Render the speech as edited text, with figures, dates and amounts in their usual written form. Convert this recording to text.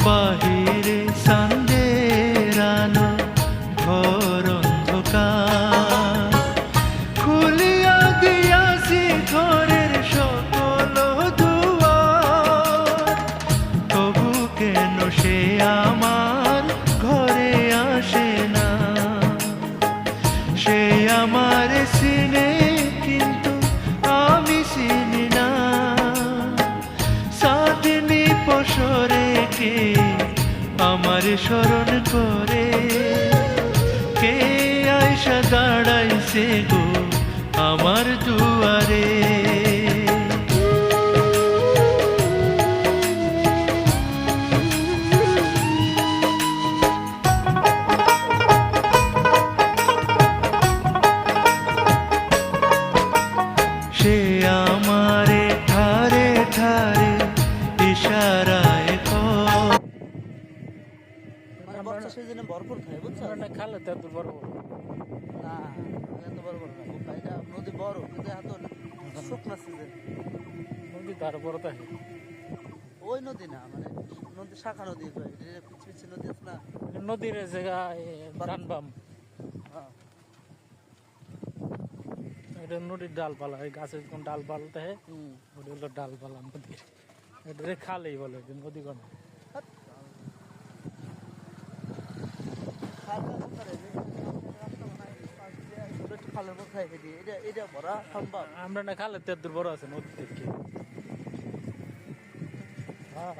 বাহিরে সান্দের আলো ঘর অন্ধকার, খুলিয়া দিয়াছি ঘরের সকল দুয়ার, তবু কেন সে আমার ঘরে আসে না? সে আমার চিনে কিন্তু আমি চিনি না। সাদিনী পশরে কে আমার স্মরণ করে, কে আয়সা দাঁড়াইছে গো আমার দুয়ারে। সে আমারে ঠারে ঠারে ইশারায় বর্ষা সিজনে ভরপুর খায়, বুঝছো? খালে তো এত বড় বড় না, এত বড় বড় না, এটা নদী বড় কিন্তু এত শুকনা সিজন। নদী তো আরো বড় থাকে। ওই নদী না, মানে নদী শাখা নদী, পিছ পিছিয়ে নদী আছে না, নদীর জায়গায় ডানবাম, হ্যাঁ। এটা নদীর ডালপালা, এই গাছের কোন ডালপালা থাকে, হুম। ওটা হলো ডালপালা নদীর। এটা খালেই বলে, নদী কোনো খালের পর খাই খেয়ে এটা এটা ভরা সম্ভব। আমরা না খালে তো এত বড় আছে নদী থেকে। হ্যাঁ।